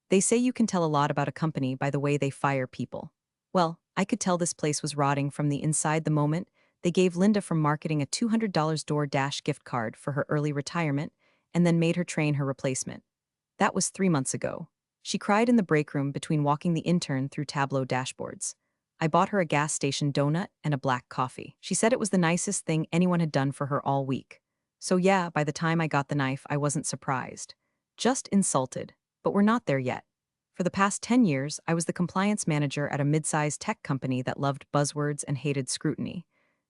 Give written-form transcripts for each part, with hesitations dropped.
They say you can tell a lot about a company by the way they fire people. Well, I could tell this place was rotting from the inside the moment they gave Linda from marketing a $200 DoorDash gift card for her early retirement and then made her train her replacement. That was 3 months ago. She cried in the break room between walking the intern through Tableau dashboards. I bought her a gas station donut and a black coffee. She said it was the nicest thing anyone had done for her all week. So yeah, by the time I got the knife, I wasn't surprised. Just insulted. But we're not there yet. For the past 10 years, I was the compliance manager at a mid-sized tech company that loved buzzwords and hated scrutiny.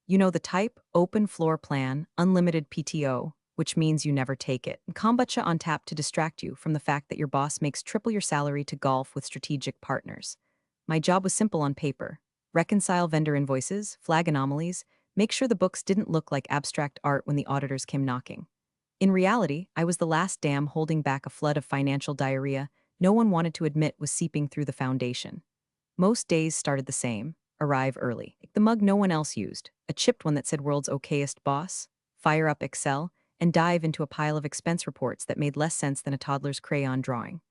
You know the type: open floor plan, unlimited PTO, which means you never take it, and kombucha on tap to distract you from the fact that your boss makes triple your salary to golf with strategic partners. My job was simple on paper: reconcile vendor invoices, flag anomalies, make sure the books didn't look like abstract art when the auditors came knocking. In reality, I was the last dam holding back a flood of financial diarrhea no one wanted to admit was seeping through the foundation. Most days started the same: arrive early, the mug no one else used, a chipped one that said "World's Okayest Boss," fire up Excel, and dive into a pile of expense reports that made less sense than a toddler's crayon drawing.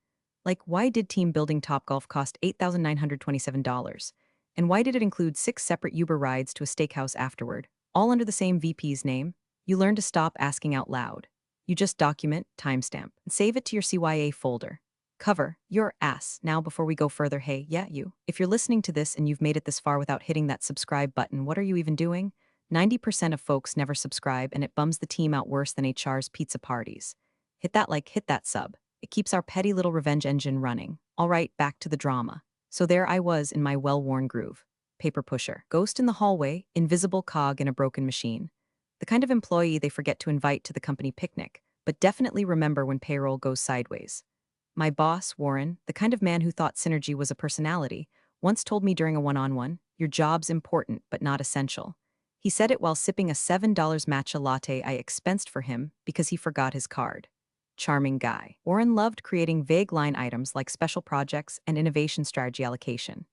Like, why did team building Topgolf cost $8,927? And why did it include 6 separate Uber rides to a steakhouse afterward, all under the same VP's name? You learn to stop asking out loud. You just document, timestamp, and save it to your CYA folder. Cover your ass. Now, before we go further, hey, yeah, you. If you're listening to this and you've made it this far without hitting that subscribe button, what are you even doing? 90% of folks never subscribe, and it bums the team out worse than HR's pizza parties. Hit that like, hit that sub. It keeps our petty little revenge engine running. All right, back to the drama. So there I was in my well-worn groove. Paper pusher, ghost in the hallway, invisible cog in a broken machine. The kind of employee they forget to invite to the company picnic, but definitely remember when payroll goes sideways. My boss, Warren, the kind of man who thought synergy was a personality, once told me during a one-on-one, "Your job's important, but not essential." He said it while sipping a $7 matcha latte I expensed for him because he forgot his card. Charming guy. Warren loved creating vague line items like special projects and innovation strategy allocation.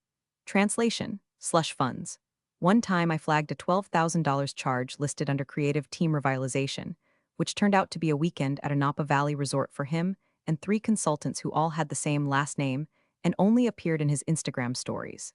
Translation: slush funds. One time I flagged a $12,000 charge listed under creative team revitalization, which turned out to be a weekend at a Napa Valley resort for him and 3 consultants who all had the same last name and only appeared in his Instagram stories.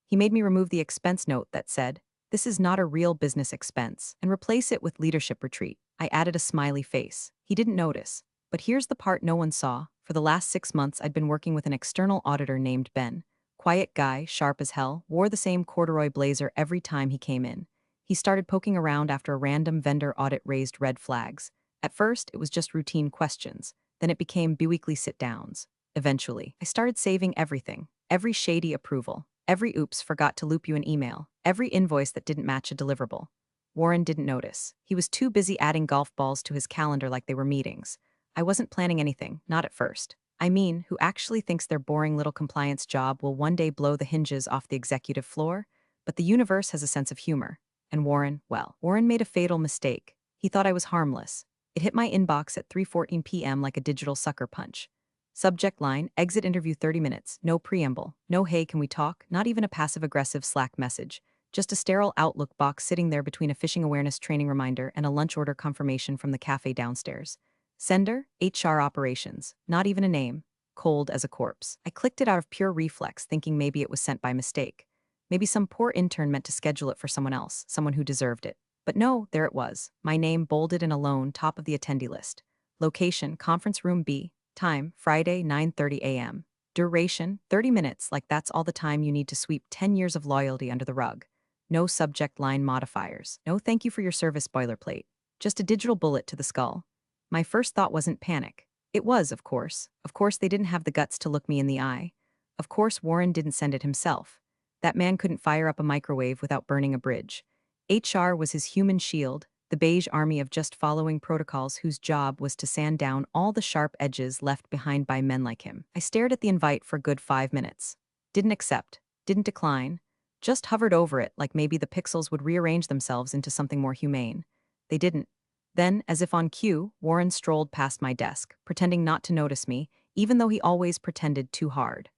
He made me remove the expense note that said, "This is not a real business expense," and replace it with "leadership retreat." I added a smiley face. He didn't notice. But here's the part no one saw. For the last 6 months, I'd been working with an external auditor named Ben. Quiet guy, sharp as hell, wore the same corduroy blazer every time he came in. He started poking around after a random vendor audit raised red flags. At first, it was just routine questions. Then it became biweekly sit-downs. Eventually, I started saving everything. Every shady approval. Every oops forgot to loop you an email. Every invoice that didn't match a deliverable. Warren didn't notice. He was too busy adding golf balls to his calendar like they were meetings. I wasn't planning anything, not at first. I mean, who actually thinks their boring little compliance job will one day blow the hinges off the executive floor? But the universe has a sense of humor. And Warren, well, Warren made a fatal mistake. He thought I was harmless. It hit my inbox at 3:14 p.m. like a digital sucker punch. Subject line: exit interview 30 minutes. No preamble. No "hey, can we talk?" Not even a passive-aggressive Slack message. Just a sterile Outlook box sitting there between a phishing awareness training reminder and a lunch order confirmation from the cafe downstairs. Sender: HR operations. Not even a name. Cold as a corpse. I clicked it out of pure reflex, thinking maybe it was sent by mistake. Maybe some poor intern meant to schedule it for someone else, someone who deserved it. But no, there it was. My name bolded and alone, top of the attendee list. Location: conference room B. Time: Friday, 9:30 a.m. Duration: 30 minutes, like that's all the time you need to sweep 10 years of loyalty under the rug. No subject line modifiers. No "thank you for your service" boilerplate. Just a digital bullet to the skull. My first thought wasn't panic. It was, of course. Of course they didn't have the guts to look me in the eye. Of course Warren didn't send it himself. That man couldn't fire up a microwave without burning a bridge. HR was his human shield, the beige army of just following protocols whose job was to sand down all the sharp edges left behind by men like him. I stared at the invite for a good 5 minutes. Didn't accept. Didn't decline. Just hovered over it like maybe the pixels would rearrange themselves into something more humane. They didn't. Then, as if on cue, Warren strolled past my desk, pretending not to notice me, even though he always pretended too hard.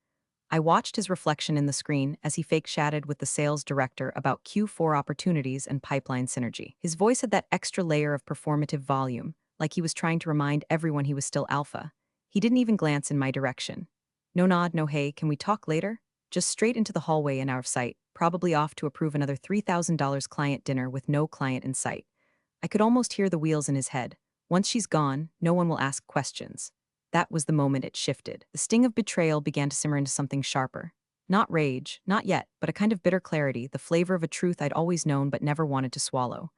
I watched his reflection in the screen as he fake-chatted with the sales director about Q4 opportunities and pipeline synergy. His voice had that extra layer of performative volume, like he was trying to remind everyone he was still alpha. He didn't even glance in my direction. No nod, no hey, can we talk later? Just straight into the hallway and out of sight, probably off to approve another $3,000 client dinner with no client in sight. I could almost hear the wheels in his head. Once she's gone, no one will ask questions. That was the moment it shifted. The sting of betrayal began to simmer into something sharper. Not rage, not yet, but a kind of bitter clarity, the flavor of a truth I'd always known but never wanted to swallow.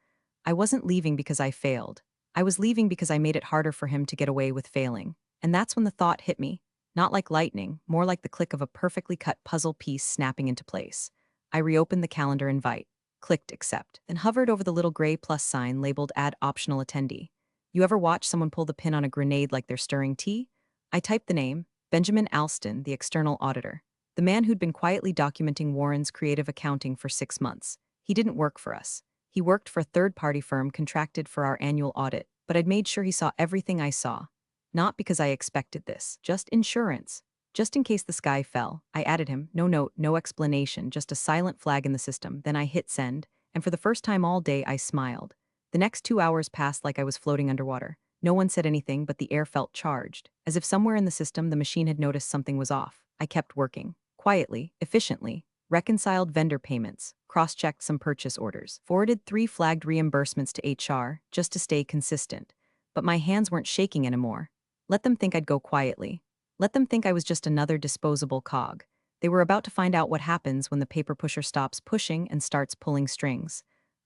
I wasn't leaving because I failed. I was leaving because I made it harder for him to get away with failing. And that's when the thought hit me. Not like lightning, more like the click of a perfectly cut puzzle piece snapping into place. I reopened the calendar invite, clicked accept, then hovered over the little gray plus sign labeled add optional attendee. You ever watch someone pull the pin on a grenade like they're stirring tea? I typed the name, Benjamin Alston, the external auditor. The man who'd been quietly documenting Warren's creative accounting for 6 months. He didn't work for us. He worked for a third-party firm contracted for our annual audit, but I'd made sure he saw everything I saw. Not because I expected this, just insurance. Just in case the sky fell, I added him, no note, no explanation, just a silent flag in the system. Then I hit send, and for the first time all day I smiled. The next 2 hours passed like I was floating underwater. No one said anything, but the air felt charged. As if somewhere in the system the machine had noticed something was off. I kept working. Quietly, efficiently. Reconciled vendor payments, cross-checked some purchase orders, forwarded 3 flagged reimbursements to HR, just to stay consistent. But my hands weren't shaking anymore. Let them think I'd go quietly. Let them think I was just another disposable cog. They were about to find out what happens when the paper pusher stops pushing and starts pulling strings.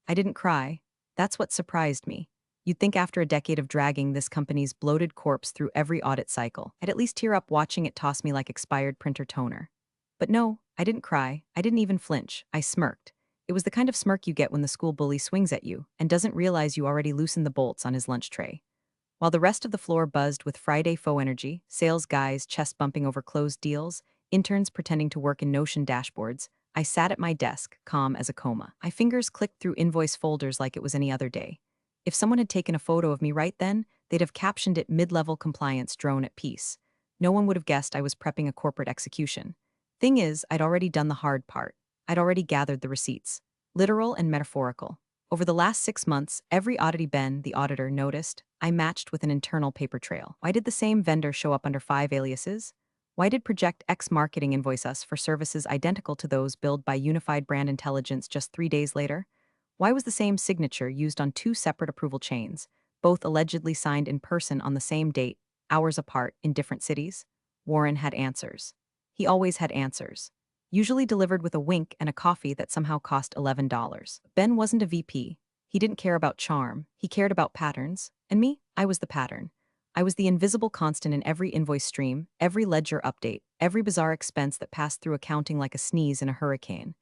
I didn't cry. That's what surprised me. You'd think after a decade of dragging this company's bloated corpse through every audit cycle, I'd at least tear up watching it toss me like expired printer toner. But no, I didn't cry. I didn't even flinch. I smirked. It was the kind of smirk you get when the school bully swings at you and doesn't realize you already loosened the bolts on his lunch tray. While the rest of the floor buzzed with Friday faux energy, sales guys chest bumping over closed deals, interns pretending to work in Notion dashboards, I sat at my desk, calm as a coma. My fingers clicked through invoice folders like it was any other day. If someone had taken a photo of me right then, they'd have captioned it mid-level compliance drone at peace. No one would have guessed I was prepping a corporate execution. Thing is, I'd already done the hard part. I'd already gathered the receipts. Literal and metaphorical. Over the last 6 months, every oddity Ben, the auditor, noticed, I matched with an internal paper trail. Why did the same vendor show up under 5 aliases? Why did Project X Marketing invoice us for services identical to those billed by Unified Brand Intelligence just 3 days later? Why was the same signature used on 2 separate approval chains, both allegedly signed in person on the same date, hours apart, in different cities? Warren had answers. He always had answers. Usually delivered with a wink and a coffee that somehow cost $11. Ben wasn't a VP. He didn't care about charm. He cared about patterns. And me, I was the pattern. I was the invisible constant in every invoice stream, every ledger update, every bizarre expense that passed through accounting like a sneeze in a hurricane.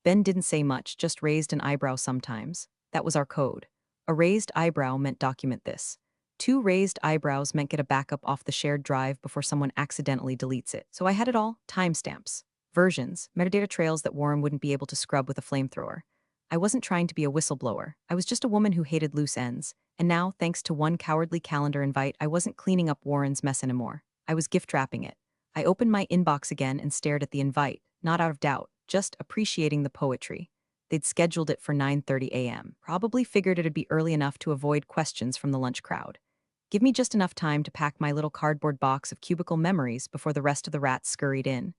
Ben didn't say much, just raised an eyebrow sometimes. That was our code. A raised eyebrow meant document this. 2 raised eyebrows meant get a backup off the shared drive before someone accidentally deletes it. So I had it all, timestamps, versions, metadata trails that Warren wouldn't be able to scrub with a flamethrower. I wasn't trying to be a whistleblower. I was just a woman who hated loose ends. And now, thanks to one cowardly calendar invite, I wasn't cleaning up Warren's mess anymore. I was gift wrapping it. I opened my inbox again and stared at the invite, not out of doubt, just appreciating the poetry. They'd scheduled it for 9:30 a.m. Probably figured it'd be early enough to avoid questions from the lunch crowd. Give me just enough time to pack my little cardboard box of cubicle memories before the rest of the rats scurried in.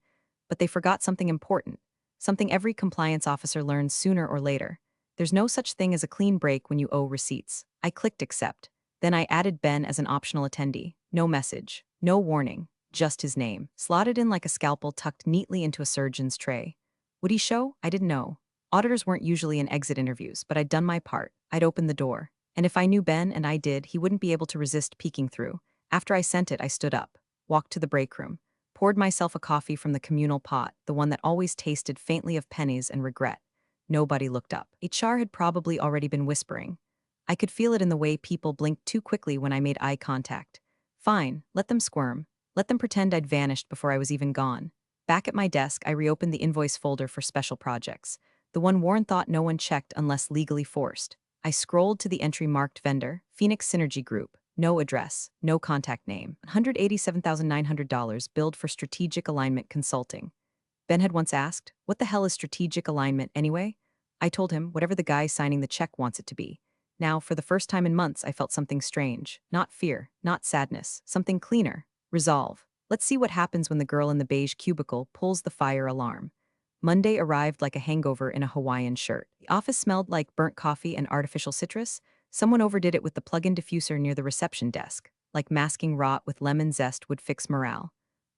But they forgot something important, something every compliance officer learns sooner or later. There's no such thing as a clean break when you owe receipts. I clicked accept. Then I added Ben as an optional attendee. No message, no warning, just his name, slotted in like a scalpel tucked neatly into a surgeon's tray. Would he show? I didn't know. Auditors weren't usually in exit interviews, but I'd done my part. I'd opened the door. And if I knew Ben, and I did, he wouldn't be able to resist peeking through. After I sent it, I stood up, walked to the break room, poured myself a coffee from the communal pot, the one that always tasted faintly of pennies and regret. Nobody looked up. HR had probably already been whispering. I could feel it in the way people blinked too quickly when I made eye contact. Fine, let them squirm. Let them pretend I'd vanished before I was even gone. Back at my desk, I reopened the invoice folder for special projects, the one Warren thought no one checked unless legally forced. I scrolled to the entry marked vendor, Phoenix Synergy Group, no address, no contact name, $187,900 billed for strategic alignment consulting. Ben had once asked, what the hell is strategic alignment anyway? I told him, whatever the guy signing the check wants it to be. Now, for the first time in months, I felt something strange. Not fear, not sadness, something cleaner. Resolve. Let's see what happens when the girl in the beige cubicle pulls the fire alarm. Monday arrived like a hangover in a Hawaiian shirt. The office smelled like burnt coffee and artificial citrus. Someone overdid it with the plug-in diffuser near the reception desk, like masking rot with lemon zest would fix morale.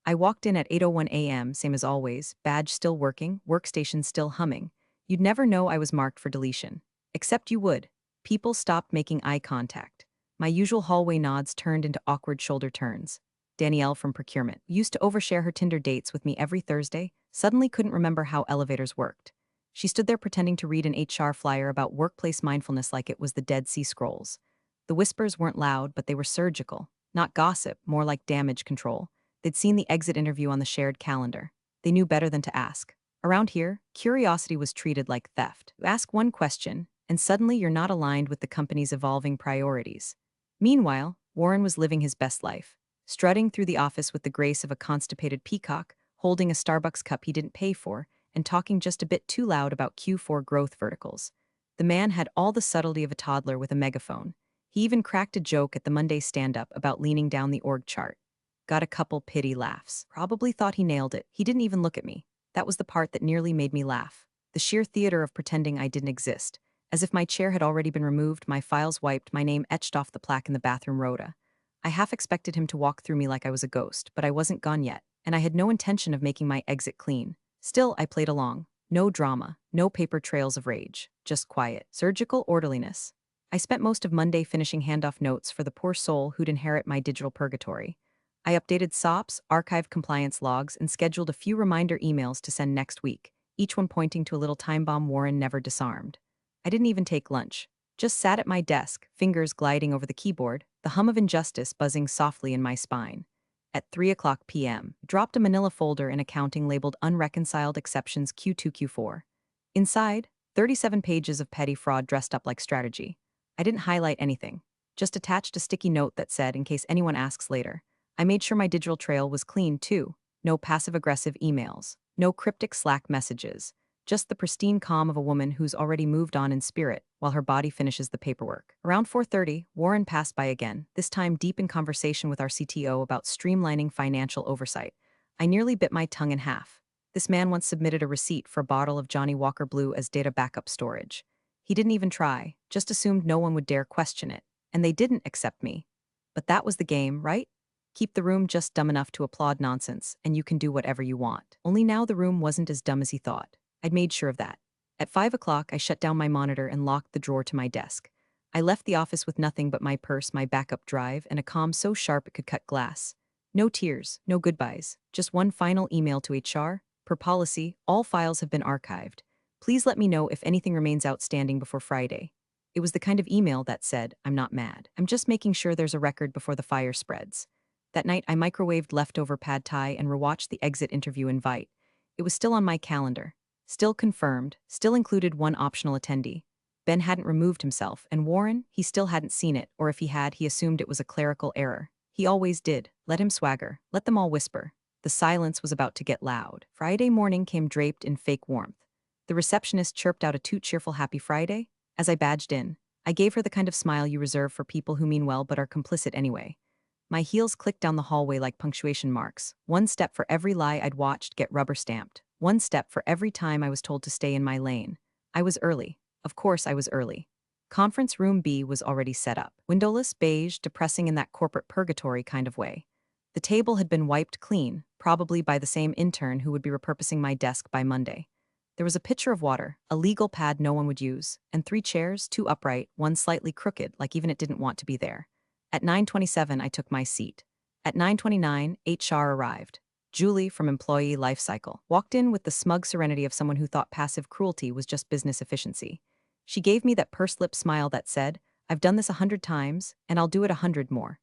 I walked in at 8:01 a.m., same as always, badge still working, workstation still humming. You'd never know I was marked for deletion. Except you would. People stopped making eye contact. My usual hallway nods turned into awkward shoulder turns. Danielle from procurement used to overshare her Tinder dates with me every Thursday, suddenly couldn't remember how elevators worked. She stood there pretending to read an HR flyer about workplace mindfulness like it was the Dead Sea Scrolls. The whispers weren't loud, but they were surgical. Not gossip, more like damage control. They'd seen the exit interview on the shared calendar. They knew better than to ask. Around here, curiosity was treated like theft. You ask one question, and suddenly you're not aligned with the company's evolving priorities. Meanwhile, Warren was living his best life, strutting through the office with the grace of a constipated peacock, holding a Starbucks cup he didn't pay for, and talking just a bit too loud about Q4 growth verticals. The man had all the subtlety of a toddler with a megaphone. He even cracked a joke at the Monday stand-up about leaning down the org chart. Got a couple pity laughs. Probably thought he nailed it. He didn't even look at me. That was the part that nearly made me laugh. The sheer theater of pretending I didn't exist. As if my chair had already been removed, my files wiped, my name etched off the plaque in the bathroom rota. I half expected him to walk through me like I was a ghost, but I wasn't gone yet, and I had no intention of making my exit clean. Still, I played along. No drama, no paper trails of rage, just quiet, surgical orderliness. I spent most of Monday finishing handoff notes for the poor soul who'd inherit my digital purgatory. I updated SOPs, archived compliance logs, and scheduled a few reminder emails to send next week, each one pointing to a little time bomb Warren never disarmed. I didn't even take lunch. Just sat at my desk, fingers gliding over the keyboard, the hum of injustice buzzing softly in my spine. At 3:00 p.m., dropped a manila folder in accounting labeled Unreconciled Exceptions Q2 Q4. Inside, 37 pages of petty fraud dressed up like strategy. I didn't highlight anything, just attached a sticky note that said, in case anyone asks later. I made sure my digital trail was clean, too. No passive-aggressive emails, no cryptic Slack messages, just the pristine calm of a woman who's already moved on in spirit while her body finishes the paperwork. Around 4:30, Warren passed by again, this time deep in conversation with our CTO about streamlining financial oversight. I nearly bit my tongue in half. This man once submitted a receipt for a bottle of Johnny Walker Blue as data backup storage. He didn't even try, just assumed no one would dare question it. And they didn't accept me. But that was the game, right? Keep the room just dumb enough to applaud nonsense, and you can do whatever you want. Only now the room wasn't as dumb as he thought. I'd made sure of that. At 5:00, I shut down my monitor and locked the drawer to my desk. I left the office with nothing but my purse, my backup drive, and a comm so sharp it could cut glass. No tears, no goodbyes, just one final email to HR. Per policy, all files have been archived. Please let me know if anything remains outstanding before Friday. It was the kind of email that said, I'm not mad. I'm just making sure there's a record before the fire spreads. That night, I microwaved leftover pad thai and rewatched the exit interview invite. It was still on my calendar. Still confirmed, still included one optional attendee. Ben hadn't removed himself, and Warren, he still hadn't seen it, or if he had, he assumed it was a clerical error. He always did. Let him swagger. Let them all whisper. The silence was about to get loud. Friday morning came draped in fake warmth. The receptionist chirped out a too cheerful Happy Friday. As I badged in, I gave her the kind of smile you reserve for people who mean well but are complicit anyway. My heels clicked down the hallway like punctuation marks. One step for every lie I'd watched get rubber stamped. One step for every time I was told to stay in my lane. I was early. Of course I was early. Conference room B was already set up. Windowless, beige, depressing in that corporate purgatory kind of way. The table had been wiped clean, probably by the same intern who would be repurposing my desk by Monday. There was a pitcher of water, a legal pad no one would use, and 3 chairs, 2 upright, 1 slightly crooked, like even it didn't want to be there. At 9:27, I took my seat. At 9:29, HR arrived. Julie, from Employee Lifecycle, walked in with the smug serenity of someone who thought passive cruelty was just business efficiency. She gave me that pursed-lip smile that said, I've done this 100 times, and I'll do it 100 more.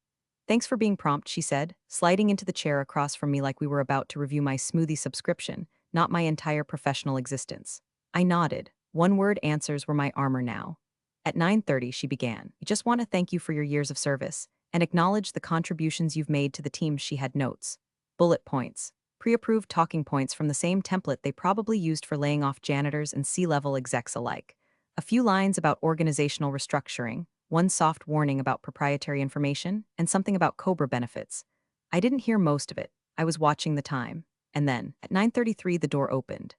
Thanks for being prompt, she said, sliding into the chair across from me like we were about to review my smoothie subscription, not my entire professional existence. I nodded. One-word answers were my armor now. At 9:30, she began. I just want to thank you for your years of service and acknowledge the contributions you've made to the team. She had notes. Bullet points. Pre-approved talking points from the same template they probably used for laying off janitors and C-level execs alike. A few lines about organizational restructuring, one soft warning about proprietary information, and something about COBRA benefits. I didn't hear most of it. I was watching the time. And then, at 9:33, the door opened.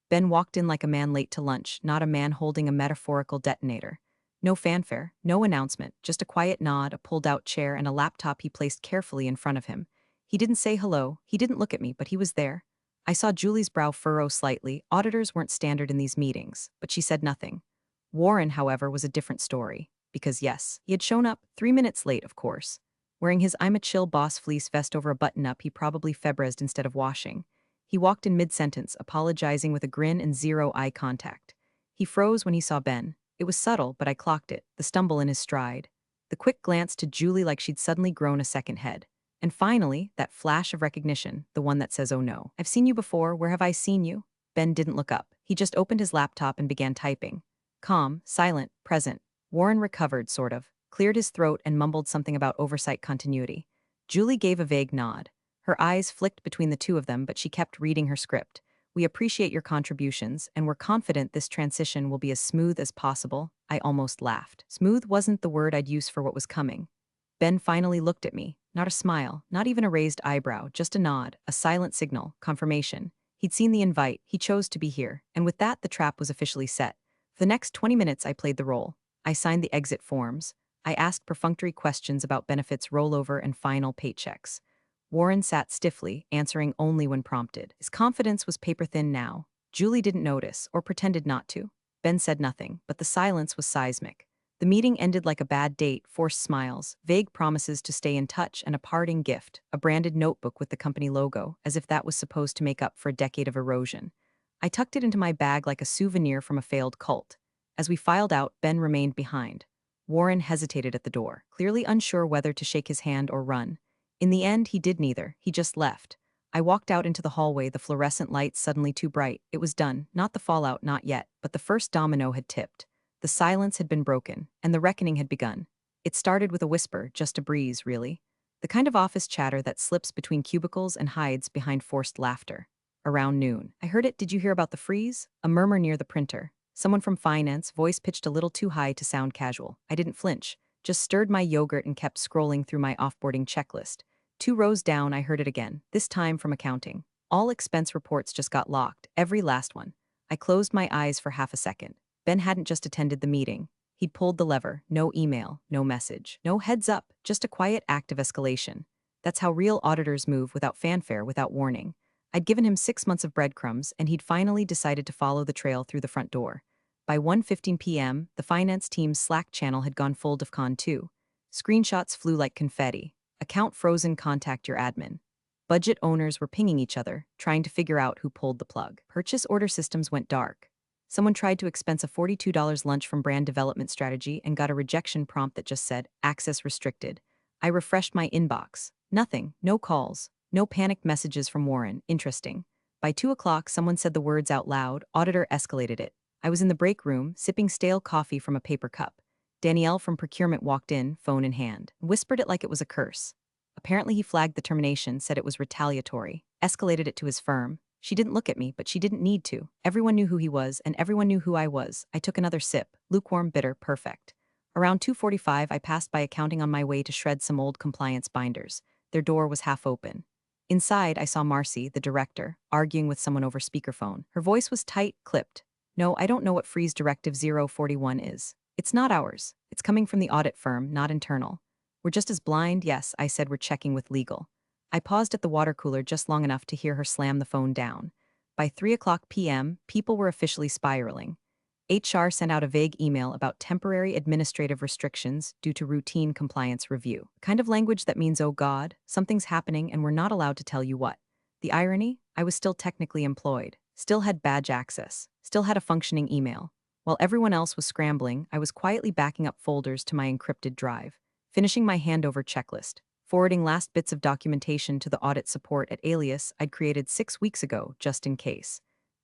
Ben walked in like a man late to lunch, not a man holding a metaphorical detonator. No fanfare, no announcement, just a quiet nod, a pulled-out chair, and a laptop he placed carefully in front of him. He didn't say hello, he didn't look at me, but he was there. I saw Julie's brow furrow slightly. Auditors weren't standard in these meetings, but she said nothing. Warren, however, was a different story. Because yes, he had shown up, 3 minutes late, of course. Wearing his I'm a chill boss fleece vest over a button-up he probably febrezed instead of washing. He walked in mid-sentence, apologizing with a grin and zero eye contact. He froze when he saw Ben. It was subtle, but I clocked it, the stumble in his stride. The quick glance to Julie like she'd suddenly grown a second head. And finally, that flash of recognition, the one that says, "Oh no, I've seen you before, where have I seen you?" Ben didn't look up. He just opened his laptop and began typing. Calm, silent, present. Warren recovered, sort of, cleared his throat and mumbled something about oversight continuity. Julie gave a vague nod. Her eyes flicked between the two of them, but she kept reading her script. "We appreciate your contributions, and we're confident this transition will be as smooth as possible." I almost laughed. Smooth wasn't the word I'd use for what was coming. Ben finally looked at me. Not a smile, not even a raised eyebrow, just a nod, a silent signal, confirmation. He'd seen the invite, he chose to be here, and with that the trap was officially set. For the next 20 minutes I played the role. I signed the exit forms. I asked perfunctory questions about benefits rollover and final paychecks. Warren sat stiffly, answering only when prompted. His confidence was paper-thin now. Julie didn't notice, or pretended not to. Ben said nothing, but the silence was seismic. The meeting ended like a bad date, forced smiles, vague promises to stay in touch, and a parting gift, a branded notebook with the company logo, as if that was supposed to make up for a decade of erosion. I tucked it into my bag like a souvenir from a failed cult. As we filed out, Ben remained behind. Warren hesitated at the door, clearly unsure whether to shake his hand or run. In the end, he did neither. He just left. I walked out into the hallway, the fluorescent lights suddenly too bright. It was done. Not the fallout, not yet, but the first domino had tipped. The silence had been broken, and the reckoning had begun. It started with a whisper, just a breeze, really. The kind of office chatter that slips between cubicles and hides behind forced laughter. Around noon, I heard it. "Did you hear about the freeze?" A murmur near the printer. Someone from finance, voice pitched a little too high to sound casual. I didn't flinch, just stirred my yogurt and kept scrolling through my offboarding checklist. 2 rows down, I heard it again, this time from accounting. All expense reports just got locked, every last one. I closed my eyes for half a second. Ben hadn't just attended the meeting. He'd pulled the lever. No email, no message, no heads up, just a quiet act of escalation. That's how real auditors move, without fanfare, without warning. I'd given him 6 months of breadcrumbs, and he'd finally decided to follow the trail through the front door. By 1:15 p.m., the finance team's Slack channel had gone full DEFCON 2. Screenshots flew like confetti. Account frozen, contact your admin. Budget owners were pinging each other, trying to figure out who pulled the plug. Purchase order systems went dark. Someone tried to expense a $42 lunch from brand development strategy and got a rejection prompt that just said, "Access restricted." I refreshed my inbox. Nothing, no calls, no panicked messages from Warren. Interesting. By 2 o'clock, someone said the words out loud. Auditor escalated it. I was in the break room, sipping stale coffee from a paper cup. Danielle from procurement walked in, phone in hand, whispered it like it was a curse. Apparently he flagged the termination, said it was retaliatory, escalated it to his firm. She didn't look at me, but she didn't need to. Everyone knew who he was, and everyone knew who I was. I took another sip, lukewarm, bitter, perfect. Around 2:45, I passed by accounting on my way to shred some old compliance binders. Their door was half open. Inside, I saw Marcy, the director, arguing with someone over speakerphone. Her voice was tight, clipped. "No, I don't know what Freeze Directive 041 is. It's not ours. It's coming from the audit firm, not internal. We're just as blind." "Yes," I said, "we're checking with legal." I paused at the water cooler just long enough to hear her slam the phone down. By 3 o'clock p.m., people were officially spiraling. HR sent out a vague email about temporary administrative restrictions due to routine compliance review. Kind of language that means, oh God, something's happening and we're not allowed to tell you what. The irony? I was still technically employed, still had badge access, still had a functioning email. While everyone else was scrambling, I was quietly backing up folders to my encrypted drive, finishing my handover checklist, forwarding last bits of documentation to the audit support at Alias I'd created 6 weeks ago, just in case.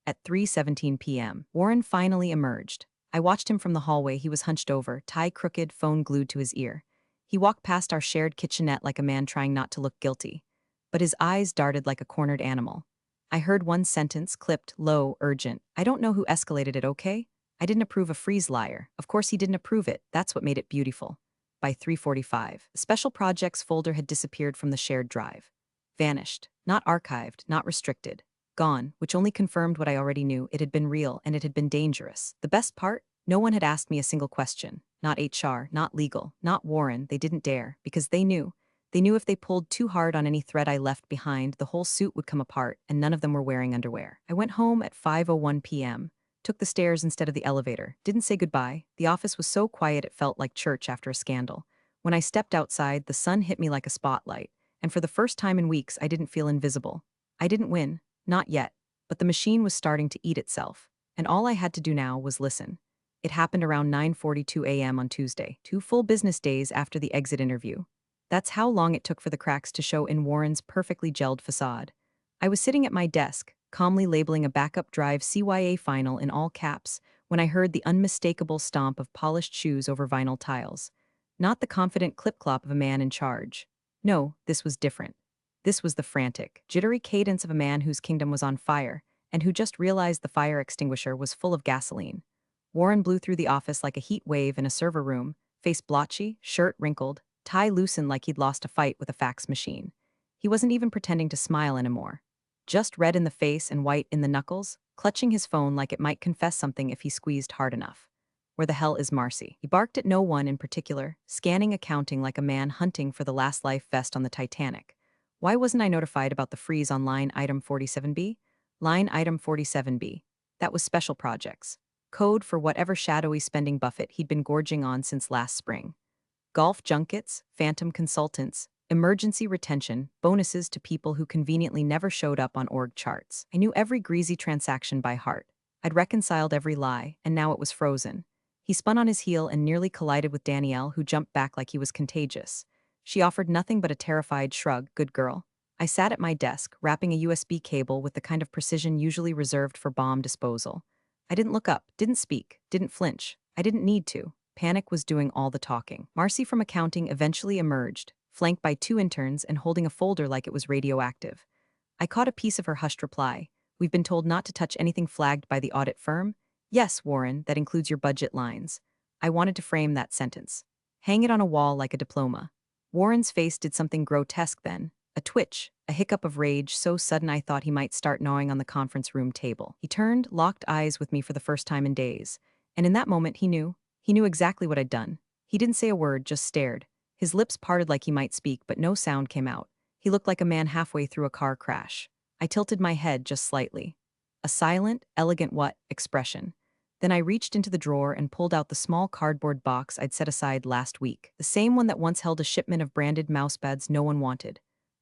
At 3:17 p.m., Warren finally emerged. I watched him from the hallway. He was hunched over, tie crooked, phone glued to his ear. He walked past our shared kitchenette like a man trying not to look guilty. But his eyes darted like a cornered animal. I heard one sentence, clipped, low, urgent. "I don't know who escalated it, okay? I didn't approve a freeze, liar." Of course he didn't approve it. That's what made it beautiful. By 3:45, the special projects folder had disappeared from the shared drive. Vanished. Not archived, not restricted. Gone, which only confirmed what I already knew. It had been real, and it had been dangerous. The best part? No one had asked me a single question. Not HR, not legal, not Warren. They didn't dare, because they knew. They knew if they pulled too hard on any thread I left behind, the whole suit would come apart, and none of them were wearing underwear. I went home at 5:01 p.m., took the stairs instead of the elevator, didn't say goodbye. The office was so quiet it felt like church after a scandal. When I stepped outside, the sun hit me like a spotlight, and for the first time in weeks, I didn't feel invisible. I didn't win, not yet, but the machine was starting to eat itself, and all I had to do now was listen. It happened around 9:42 a.m. on Tuesday, 2 full business days after the exit interview. That's how long it took for the cracks to show in Warren's perfectly gelled facade. I was sitting at my desk, calmly labeling a backup drive CYA final in all caps, when I heard the unmistakable stomp of polished shoes over vinyl tiles. Not the confident clip-clop of a man in charge. No, this was different. This was the frantic, jittery cadence of a man whose kingdom was on fire, and who just realized the fire extinguisher was full of gasoline. Warren blew through the office like a heat wave in a server room, face blotchy, shirt wrinkled, tie loosened like he'd lost a fight with a fax machine. He wasn't even pretending to smile anymore. Just red in the face and white in the knuckles, clutching his phone like it might confess something if he squeezed hard enough. Where the hell is Marcy? He barked at no one in particular, scanning accounting like a man hunting for the last life vest on the Titanic. Why wasn't I notified about the freeze on line item 47B? Line item 47B. That was special projects. Code for whatever shadowy spending buffet he'd been gorging on since last spring. Golf junkets, phantom consultants, emergency retention, bonuses to people who conveniently never showed up on org charts. I knew every greasy transaction by heart. I'd reconciled every lie, and now it was frozen. He spun on his heel and nearly collided with Danielle, who jumped back like he was contagious. She offered nothing but a terrified shrug. Good girl. I sat at my desk, wrapping a USB cable with the kind of precision usually reserved for bomb disposal. I didn't look up, didn't speak, didn't flinch. I didn't need to. Panic was doing all the talking. Marcy from accounting eventually emerged, flanked by 2 interns and holding a folder like it was radioactive. I caught a piece of her hushed reply. We've been told not to touch anything flagged by the audit firm. Yes, Warren, that includes your budget lines. I wanted to frame that sentence. Hang it on a wall like a diploma. Warren's face did something grotesque then. A twitch, a hiccup of rage so sudden I thought he might start gnawing on the conference room table. He turned, locked eyes with me for the first time in days. And in that moment he knew. He knew exactly what I'd done. He didn't say a word, just stared. His lips parted like he might speak, but no sound came out. He looked like a man halfway through a car crash. I tilted my head just slightly. A silent, elegant what expression. Then I reached into the drawer and pulled out the small cardboard box I'd set aside last week, the same one that once held a shipment of branded mousepads no one wanted.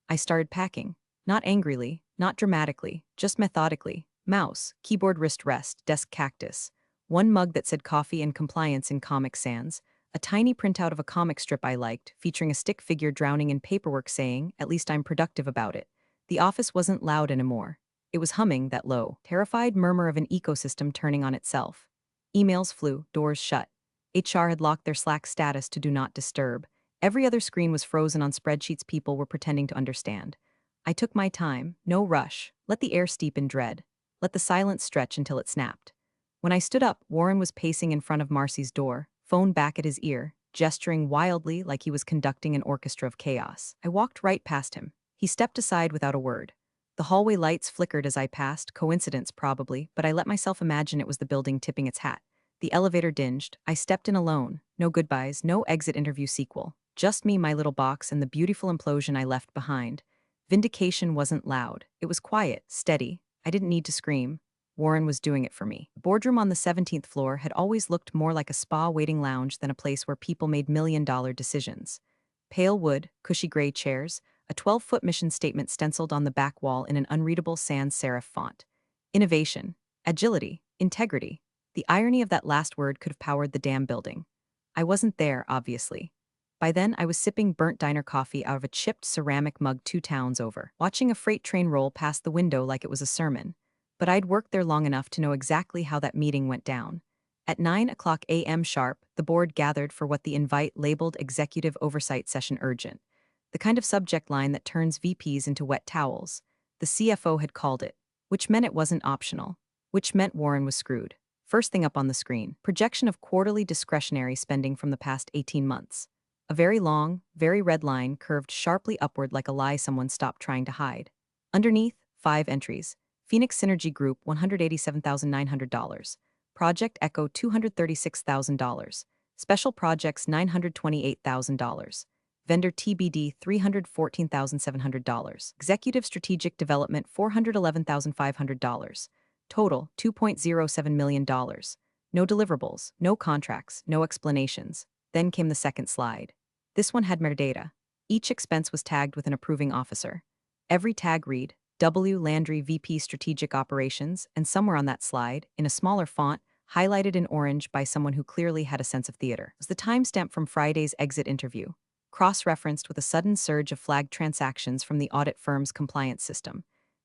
I started packing. Not angrily, not dramatically, just methodically. Mouse, keyboard wrist rest, desk cactus. One mug that said coffee and compliance in Comic Sans, a tiny printout of a comic strip I liked, featuring a stick figure drowning in paperwork saying, at least I'm productive about it. The office wasn't loud anymore. It was humming, that low, terrified murmur of an ecosystem turning on itself. Emails flew, doors shut. HR had locked their Slack status to do not disturb. Every other screen was frozen on spreadsheets people were pretending to understand. I took my time, no rush, let the air steep in dread. Let the silence stretch until it snapped. When I stood up, Warren was pacing in front of Marcy's door, phone back at his ear, gesturing wildly like he was conducting an orchestra of chaos. I walked right past him. He stepped aside without a word. The hallway lights flickered as I passed, coincidence probably, but I let myself imagine it was the building tipping its hat. The elevator dinged. I stepped in alone. No goodbyes, no exit interview sequel. Just me, my little box, and the beautiful implosion I left behind. Vindication wasn't loud. It was quiet, steady. I didn't need to scream. Warren was doing it for me. The boardroom on the 17th floor had always looked more like a spa waiting lounge than a place where people made million-dollar decisions. Pale wood, cushy gray chairs, a 12-foot mission statement stenciled on the back wall in an unreadable sans serif font. Innovation, agility, integrity. The irony of that last word could have powered the damn building. I wasn't there, obviously. By then, I was sipping burnt diner coffee out of a chipped ceramic mug 2 towns over, watching a freight train roll past the window like it was a sermon. But I'd worked there long enough to know exactly how that meeting went down. At 9 a.m. sharp, the board gathered for what the invite labeled Executive Oversight Session Urgent, the kind of subject line that turns VPs into wet towels. The CFO had called it, which meant it wasn't optional, which meant Warren was screwed. First thing up on the screen, projection of quarterly discretionary spending from the past 18 months. A very long, very red line curved sharply upward like a lie someone stopped trying to hide. Underneath, 5 entries. Phoenix Synergy Group $187,900. Project Echo $236,000. Special Projects $928,000. Vendor TBD $314,700. Executive Strategic Development $411,500. Total $2.07 million. No deliverables, no contracts, no explanations. Then came the second slide. This one had metadata. Each expense was tagged with an approving officer. Every tag read, W. Landry VP Strategic Operations, and somewhere on that slide, in a smaller font, highlighted in orange by someone who clearly had a sense of theater, was the timestamp from Friday's exit interview, cross-referenced with a sudden surge of flagged transactions from the audit firm's compliance system.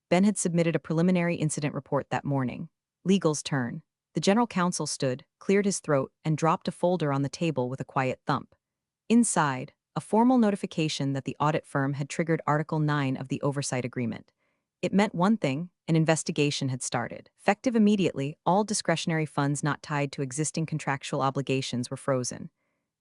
Ben had submitted a preliminary incident report that morning. Legal's turn. The general counsel stood, cleared his throat, and dropped a folder on the table with a quiet thump. Inside, a formal notification that the audit firm had triggered Article 9 of the Oversight Agreement. It meant one thing: an investigation had started. Effective immediately, all discretionary funds not tied to existing contractual obligations were frozen.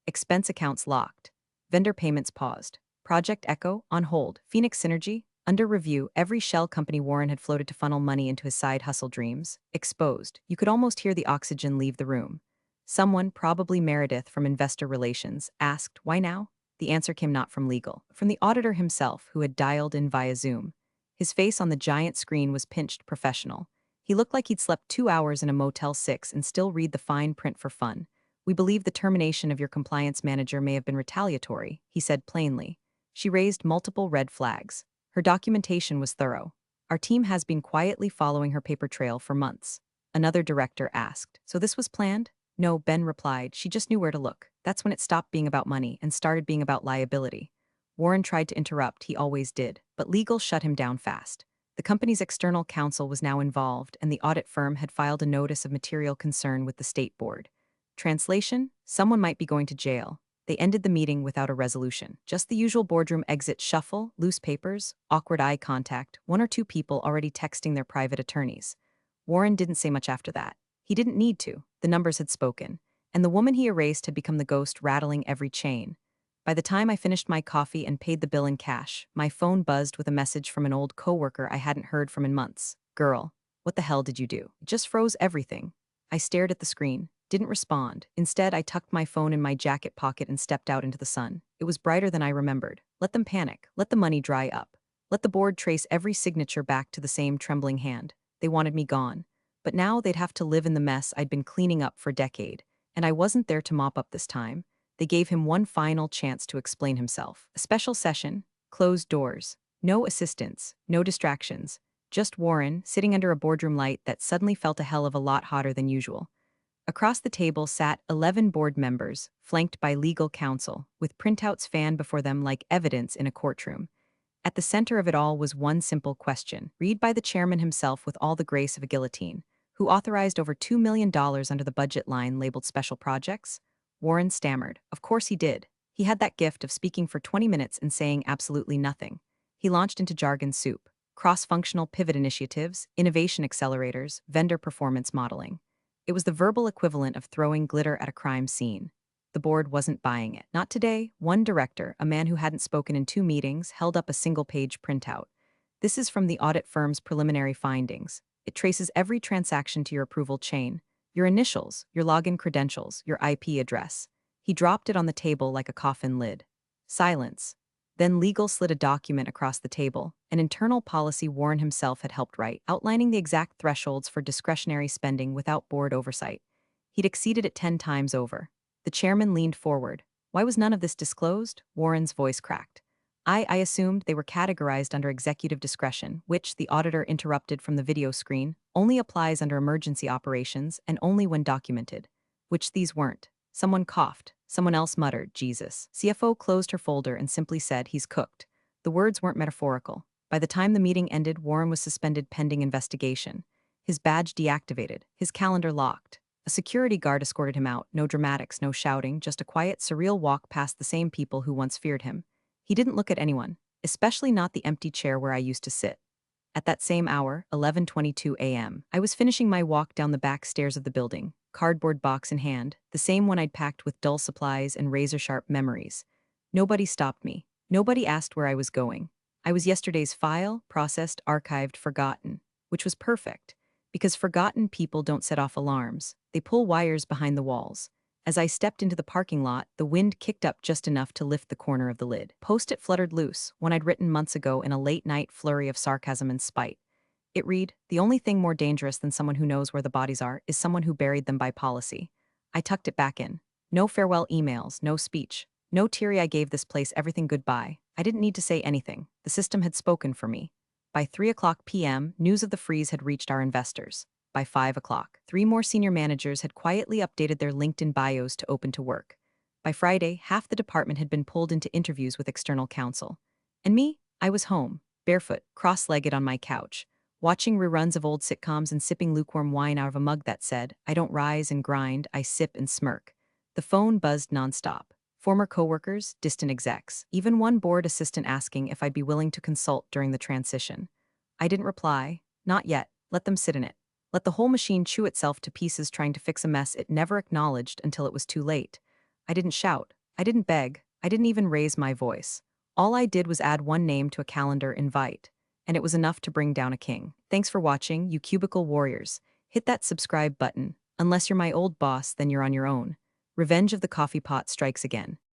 Expense accounts locked. Vendor payments paused. Project Echo on hold. Phoenix Synergy under review. Every shell company Warren had floated to funnel money into his side hustle dreams exposed. You could almost hear the oxygen leave the room. Someone, probably Meredith from Investor Relations, asked, "Why now?" The answer came not from legal, but from the auditor himself, who had dialed in via Zoom. His face on the giant screen was pinched professional. He looked like he'd slept 2 hours in a Motel 6 and still read the fine print for fun. "We believe the termination of your compliance manager may have been retaliatory," he said plainly. She raised multiple red flags. Her documentation was thorough. "Our team has been quietly following her paper trail for months." Another director asked, "So this was planned?" "No," Ben replied. "She just knew where to look. That's when it stopped being about money and started being about liability." Warren tried to interrupt, he always did, but legal shut him down fast. The company's external counsel was now involved, and the audit firm had filed a notice of material concern with the state board. Translation: someone might be going to jail. They ended the meeting without a resolution. Just the usual boardroom exit shuffle, loose papers, awkward eye contact, 1 or 2 people already texting their private attorneys. Warren didn't say much after that. He didn't need to. The numbers had spoken, and the woman he erased had become the ghost rattling every chain. By the time I finished my coffee and paid the bill in cash, my phone buzzed with a message from an old coworker I hadn't heard from in months. "Girl, what the hell did you do? It just froze everything." I stared at the screen, didn't respond. Instead, I tucked my phone in my jacket pocket and stepped out into the sun. It was brighter than I remembered. Let them panic. Let the money dry up. Let the board trace every signature back to the same trembling hand. They wanted me gone. But now they'd have to live in the mess I'd been cleaning up for a decade, and I wasn't there to mop up this time. They gave him one final chance to explain himself. A special session, closed doors, no assistants, no distractions, just Warren sitting under a boardroom light that suddenly felt a hell of a lot hotter than usual. Across the table sat 11 board members, flanked by legal counsel, with printouts fanned before them like evidence in a courtroom. At the center of it all was one simple question, read by the chairman himself with all the grace of a guillotine, who authorized over $2 million under the budget line labeled Special Projects. Warren stammered. Of course he did. He had that gift of speaking for 20 minutes and saying absolutely nothing. He launched into jargon soup: cross-functional pivot initiatives, innovation accelerators, vendor performance modeling. It was the verbal equivalent of throwing glitter at a crime scene. The board wasn't buying it. Not today. One director, a man who hadn't spoken in 2 meetings, held up a single-page printout. "This is from the audit firm's preliminary findings. It traces every transaction to your approval chain. Your initials, your login credentials, your IP address." He dropped it on the table like a coffin lid. Silence. Then legal slid a document across the table, an internal policy Warren himself had helped write, outlining the exact thresholds for discretionary spending without board oversight. He'd exceeded it 10 times over. The chairman leaned forward. "Why was none of this disclosed?" Warren's voice cracked. I assumed they were categorized under executive discretion, which," the auditor interrupted from the video screen, "only applies under emergency operations and only when documented." Which these weren't. Someone coughed. Someone else muttered, "Jesus." CFO closed her folder and simply said, "He's cooked." The words weren't metaphorical. By the time the meeting ended, Warren was suspended pending investigation. His badge deactivated, his calendar locked. A security guard escorted him out, no dramatics, no shouting, just a quiet, surreal walk past the same people who once feared him. He didn't look at anyone, especially not the empty chair where I used to sit. At that same hour, 11:22 a.m., I was finishing my walk down the back stairs of the building, cardboard box in hand, the same one I'd packed with dull supplies and razor-sharp memories. Nobody stopped me. Nobody asked where I was going. I was yesterday's file, processed, archived, forgotten, which was perfect, because forgotten people don't set off alarms. They pull wires behind the walls. As I stepped into the parking lot, the wind kicked up just enough to lift the corner of the lid. Post-it fluttered loose, one I'd written months ago in a late-night flurry of sarcasm and spite. It read, "The only thing more dangerous than someone who knows where the bodies are is someone who buried them by policy." I tucked it back in. No farewell emails, no speech. No teary I gave this place everything goodbye. I didn't need to say anything. The system had spoken for me. By 3 o'clock p.m., news of the freeze had reached our investors. By 5 o'clock, 3 more senior managers had quietly updated their LinkedIn bios to open to work. By Friday, half the department had been pulled into interviews with external counsel. And me? I was home, barefoot, cross-legged on my couch, watching reruns of old sitcoms and sipping lukewarm wine out of a mug that said, "I don't rise and grind, I sip and smirk." The phone buzzed nonstop. Former coworkers, distant execs, even one board assistant asking if I'd be willing to consult during the transition. I didn't reply. Not yet. Let them sit in it. Let the whole machine chew itself to pieces trying to fix a mess it never acknowledged until it was too late. I didn't shout. I didn't beg. I didn't even raise my voice. All I did was add one name to a calendar invite, and it was enough to bring down a king. Thanks for watching, you cubicle warriors. Hit that subscribe button. Unless you're my old boss, then you're on your own. Revenge of the coffee pot strikes again.